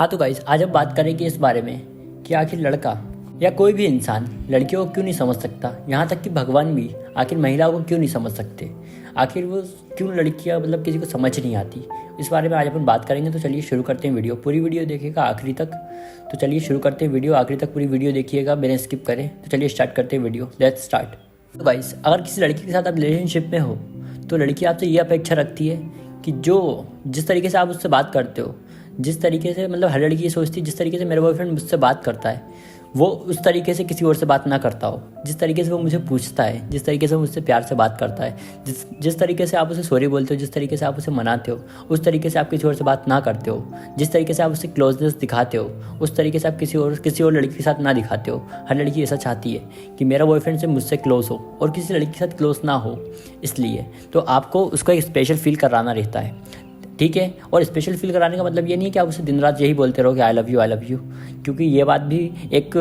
हाँ तो गाइस, आज हम बात करेंगे इस बारे में कि आखिर लड़का या कोई भी इंसान लड़कियों को क्यों नहीं समझ सकता, यहाँ तक कि भगवान भी आखिर महिलाओं को क्यों नहीं समझ सकते, आखिर वो क्यों लड़कियाँ किसी को समझ नहीं आती। इस बारे में आज अपन बात करेंगे। तो चलिए शुरू करते हैं वीडियो। पूरी वीडियो देखिएगा आखिरी तक। तो चलिए शुरू करते हैं वीडियो, आखिरी तक पूरी वीडियो देखिएगा बिना स्किप करें। तो चलिए स्टार्ट करते हैं वीडियो। Let's start. तो गाइस, अगर किसी लड़की के साथ आप रिलेशनशिप में हो तो लड़की आपसे ये अपेक्षा रखती है कि जिस तरीके से आप उससे बात करते हो, जिस तरीके से हर लड़की ये सोचती है जिस तरीके से मेरा बॉयफ्रेंड मुझसे बात करता है वो उस तरीके से किसी और से बात ना करता हो। जिस तरीके से वो मुझे पूछता है, जिस तरीके से वो मुझसे प्यार से बात करता है, जिस तरीके से आप उसे सॉरी बोलते हो, जिस तरीके से आप उसे मनाते हो, उस तरीके से आप किसी और से बात ना करते हो। जिस तरीके से आप उसे क्लोजनेस दिखाते हो उस तरीके से आप किसी और लड़की के साथ ना दिखाते हो। हर लड़की ऐसा चाहती है कि मेरा बॉयफ्रेंड से मुझसे क्लोज हो और किसी लड़की के साथ क्लोज ना हो। इसलिए तो आपको उसको एक स्पेशल फील कराना रहता है, ठीक है। और स्पेशल फील कराने का मतलब ये नहीं है कि आप उसे दिन रात यही बोलते रहो कि आई लव यू, क्योंकि ये बात भी एक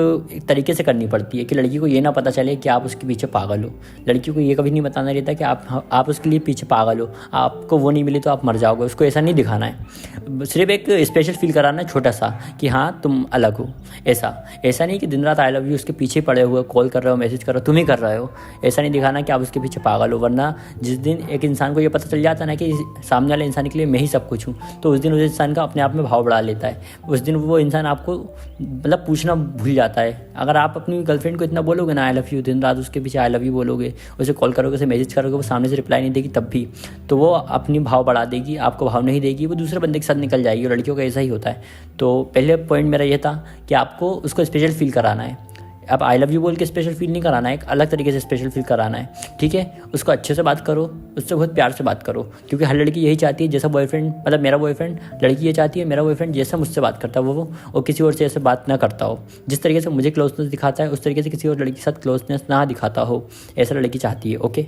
तरीके से करनी पड़ती है कि लड़की को ये ना पता चले कि आप उसके पीछे पागल हो। लड़की को ये कभी नहीं बताना रहता कि आप उसके लिए पीछे पागल हो, आपको वो नहीं मिली तो आप मर जाओगे। उसको ऐसा नहीं दिखाना है, सिर्फ एक स्पेशल फील कराना है छोटा सा कि हाँ तुम अलग हो। ऐसा नहीं कि दिन रात आई लव यू उसके पीछे पड़े हुए, कॉल कर रहे हो, मैसेज कर रहे हो, तुम ही कर रहे हो। ऐसा नहीं दिखाना कि आप उसके पीछे पागल हो। वरना जिस दिन एक इंसान को ये पता चल जाता है ना कि सामने वाले इंसान के लिए मैं ही सब कुछ हूँ, तो उस दिन उस इंसान का अपने आप में भाव बढ़ा लेता है। उस दिन वो इंसान आपको पूछना भूल जाता है। अगर आप अपनी गर्लफ्रेंड को इतना बोलोगे ना आई लव यू, दिन रात उसके पीछे आई लव यू बोलोगे, उसे कॉल करोगे, उसे मैसेज करोगे, वो सामने से रिप्लाई नहीं देगी तब भी, तो वो अपनी भाव बढ़ा देगी, आपको भाव नहीं देगी, वो दूसरे बंदे के साथ निकल जाएगी। और लड़कियों का ऐसा ही होता है। तो पहले पॉइंट मेरा ये था कि आपको उसको स्पेशल फील कराना है। आप आई लव यू बोल के स्पेशल फील नहीं कराना है, एक अलग तरीके से स्पेशल फील कराना है, ठीक है। उसको अच्छे से बात करो, उससे बहुत प्यार से बात करो, क्योंकि हर लड़की यही चाहती है जैसा बॉयफ्रेंड मेरा बॉयफ्रेंड, लड़की ये चाहती है मेरा बॉयफ्रेंड जैसा मुझसे बात करता है वो और किसी और से ऐसे बात ना करता हो। जिस तरीके से मुझे क्लोजनेस दिखाता है उस तरीके से किसी और लड़की के साथ क्लोजनेस ना दिखाता हो, ऐसा लड़की चाहती है, ओके।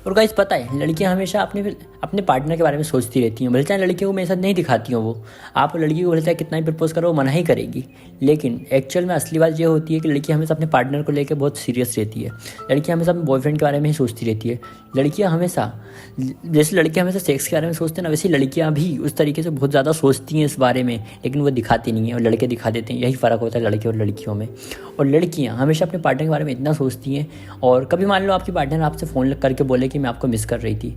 और गाइस, पता है लड़कियां हमेशा अपने पार्टनर के बारे में सोचती रहती हैं। भले चाहे लड़कियों को मेरे साथ नहीं दिखाती हो, वो आप लड़की को भले चाहे कितना ही प्रपोज करो वो मना ही करेगी, लेकिन एक्चुअल में असली बात ये होती है कि लड़की हमेशा अपने पार्टनर को लेकर बहुत सीरियस रहती है। लड़कियां हमेशा अपने बॉयफ्रेंड के बारे में ही सोचती रहती है। लड़कियां हमेशा जैसे लड़कियां हमेशा सेक्स के बारे में सोचते हैं ना, वैसे लड़कियां भी उस तरीके से बहुत ज़्यादा सोचती हैं इस बारे में, लेकिन वो दिखाती नहीं है और लड़के दिखा देते हैं। यही फ़र्क होता है लड़के और लड़कियों में। और लड़कियां हमेशा अपने पार्टनर के बारे में इतना सोचती हैं, और कभी मान लो आपकी पार्टनर आपसे फ़ोन करके बोले कि मैं आपको मिस कर रही थी,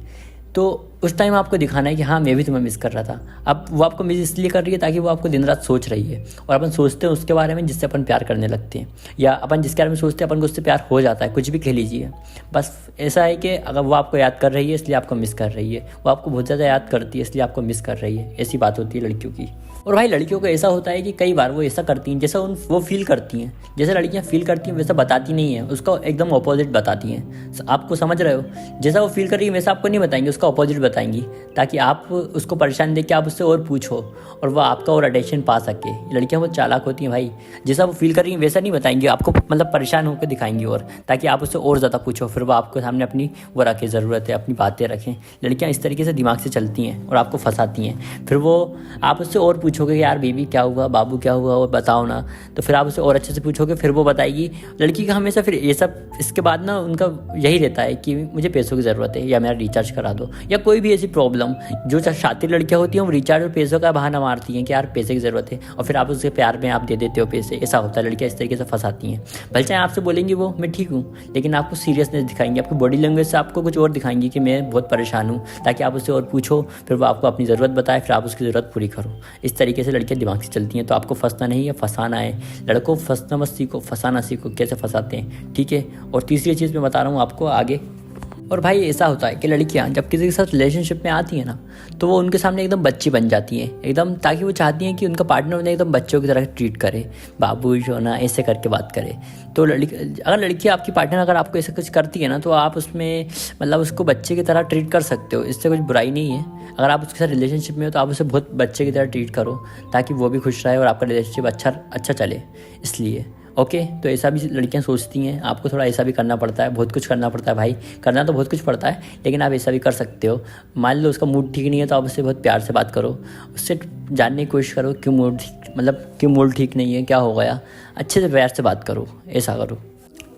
तो उस टाइम आपको दिखाना है कि हाँ मैं भी तुम्हें मिस कर रहा था। अब वो आपको मिस इसलिए कर रही है ताकि वो आपको दिन रात सोच रही है, और अपन सोचते हैं उसके बारे में जिससे अपन प्यार करने लगते हैं, या अपन जिसके बारे में सोचते हैं अपन को उससे प्यार हो जाता है। कुछ भी कह लीजिए, बस ऐसा है कि अगर वो आपको याद कर रही है इसलिए आपको मिस कर रही है, वो आपको बहुत ज़्यादा याद करती है इसलिए आपको मिस कर रही है। ऐसी बात होती है लड़कियों की। और भाई लड़कियों को ऐसा होता है कि कई बार वो ऐसा करती हैं जैसा वो फील करती हैं, जैसे लड़कियां फील करती हैं वैसा बताती नहीं है, उसका एकदम ऑपोजिट बताती हैं। आपको समझ रहे हो, जैसा वो फील कर रही है वैसा आपको नहीं बताएंगी, उसका ऑपोजिट बताएंगी, ताकि आप उसको परेशान देख के आप उससे और पूछो और वो आपका और अटेंशन पा सके। लड़कियां बहुत चालाक होती हैं भाई, जैसा वो फील कर रही हैं वैसा नहीं बताएंगी, आपको परेशान होकर दिखाएंगी, और ताकि आप उससे और ज़्यादा पूछो, फिर वो आपको सामने अपनी वो रखे, ज़रूरत है अपनी बातें रखें। लड़कियाँ इस तरीके से दिमाग से चलती हैं और आपको फंसाती हैं। फिर वो आप उससे और पूछोगे कि यार बेबी क्या हुआ, बाबू क्या हुआ, और बताओ ना, तो फिर आप उससे और अच्छे से पूछोगे, फिर वो बताएगी। लड़की का हमेशा फिर ये सब इसके बाद ना उनका यही रहता है कि मुझे पैसों की ज़रूरत है, या मेरा रिचार्ज करा दो, या कोई भी ऐसी प्रॉब्लम। जो शातिर लड़कियां होती हैं वो रिचार्ज और पैसों का बहाना मारती हैं कि यार पैसे की ज़रूरत है, और फिर आप उसके प्यार में आप दे देते हो पैसे। ऐसा होता है, लड़कियां इस तरीके से फंसाती हैं। भले चाहे आपसे बोलेंगी वो मैं ठीक हूँ, लेकिन आपको सीरियसनेस दिखाएंगी, आपकी बॉडी लैंग्वेज से आपको कुछ और दिखाएंगी कि मैं बहुत परेशान हूँ, ताकि आप उससे और पूछो, फिर वो आपको अपनी ज़रूरत बताए, फिर आप उसकी ज़रूरत पूरी करो। इस तरीके से लड़कियां दिमाग से चलती हैं। तो आपको फंसना नहीं है, फंसाना है। लड़कों फंसना मत सीखो, फंसाना सीखो, कैसे फंसाते हैं, ठीक है। और तीसरी चीज़ मैं बता रहा हूँ आपको आगे। और भाई ऐसा होता है कि लड़कियां जब किसी के साथ रिलेशनशिप में आती हैं ना, तो वो उनके सामने एकदम बच्ची बन जाती हैं एकदम, ताकि वो चाहती हैं कि उनका पार्टनर उन्हें एकदम बच्चों की तरह ट्रीट करे, बाबू सोना ऐसे करके बात करे। तो अगर लड़की आपकी पार्टनर अगर आपको ऐसा कुछ करती है ना, तो आप उसमें उसको बच्चे की तरह ट्रीट कर सकते हो, इससे कुछ बुराई नहीं है। अगर आप उसके साथ रिलेशनशिप में हो तो आप उसे बहुत बच्चे की तरह ट्रीट करो, ताकि वो भी खुश रहे और आपका रिलेशनशिप अच्छा चले। इसलिए ओके, तो ऐसा भी लड़कियां सोचती हैं। आपको थोड़ा ऐसा भी करना पड़ता है, बहुत कुछ करना पड़ता है भाई, करना तो बहुत कुछ पड़ता है, लेकिन आप ऐसा भी कर सकते हो। मान लो उसका मूड ठीक नहीं है तो आप उससे बहुत प्यार से बात करो, उससे जानने की कोशिश करो क्यों मूड ठीक नहीं है, क्या हो गया, अच्छे से प्यार से बात करो, ऐसा करो।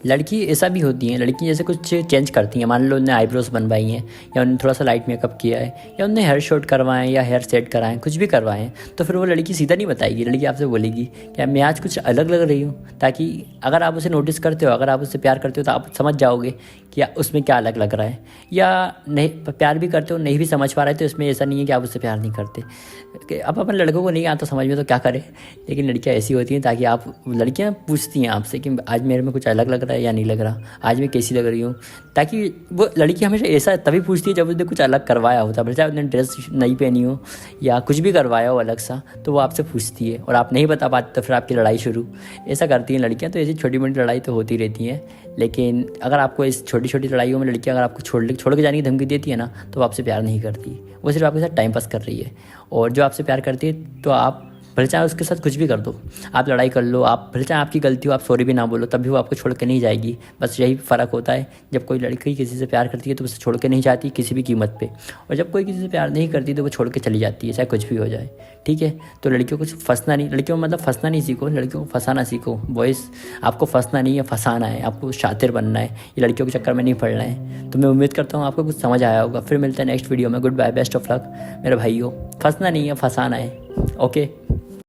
लड़की ऐसा भी होती हैं, लड़की जैसे कुछ चेंज करती हैं, मान लो उन्होंने आईब्रोज बनवाई हैं या उन्होंने थोड़ा सा लाइट मेकअप किया है या उन्होंने हेयर शॉर्ट करवाएं या हेयर सेट कराएं, कुछ भी करवाएं, तो फिर वो लड़की सीधा नहीं बताएगी। लड़की आपसे बोलेगी कि मैं आज कुछ अलग लग रही हूँ, ताकि अगर आप उसे नोटिस करते हो, अगर आप उससे प्यार करते हो तो आप समझ जाओगे कि उसमें क्या अलग लग रहा है। या नहीं प्यार भी करते हो, नहीं भी समझ पा रहे तो इसमें ऐसा नहीं है कि आप उससे प्यार नहीं करते। अब अपन लड़कों को नहीं आता समझ में तो क्या करें, लेकिन लड़कियाँ ऐसी होती हैं ताकि आप, लड़कियाँ पूछती हैं आपसे कि आज मेरे में कुछ अलग लग रहा है या नहीं लग रहा, आज मैं कैसी लग रही हूँ, ताकि वो लड़की हमेशा ऐसा तभी पूछती है जब उसने कुछ अलग करवाया होता है, चाहे उसने ड्रेस नहीं पहनी हो या कुछ भी करवाया हो अलग सा, तो वो आपसे पूछती है और आप नहीं बता पाते तो फिर आपकी लड़ाई शुरू। ऐसा करती हैं लड़कियाँ। तो ऐसी छोटी मोटी लड़ाई तो होती रहती हैं, लेकिन अगर आपको इस छोटी छोटी लड़ाइयों में लड़कियाँ अगर आपको छोड़ के जाने की धमकी देती है ना, तो वो आपसे प्यार नहीं करती, वो सिर्फ आपके साथ टाइम पास कर रही है। और जो आपसे प्यार करती है तो आप भले चाहे उसके साथ कुछ भी कर दो, आप लड़ाई कर लो, आप भले चाहे आपकी गलती हो, आप सॉरी भी ना बोलो, तब भी वो आपको छोड़ के नहीं जाएगी। बस यही फ़र्क होता है, जब कोई लड़की किसी से प्यार करती है तो उसे छोड़ के नहीं जाती किसी भी कीमत पे, और जब कोई किसी से प्यार नहीं करती तो वो छोड़ के चली जाती है, चाहे कुछ भी हो जाए। ठीक है, तो लड़कियों को फंसना नहीं, लड़कियों मतलब फंसना नहीं सीखो, लड़कियों को फंसाना सीखो। बॉयज़ आपको फंसना नहीं है, फंसाना है, आपको शातिर बनना है, ये लड़कियों के चक्कर में नहीं पड़ना है। तो मैं उम्मीद करता हूँ आपको कुछ समझ आया होगा। फिर मिलते हैं नेक्स्ट वीडियो में। Good bye, best of luck मेरे भाइयों। फंसना नहीं है, फंसाना है। ओके।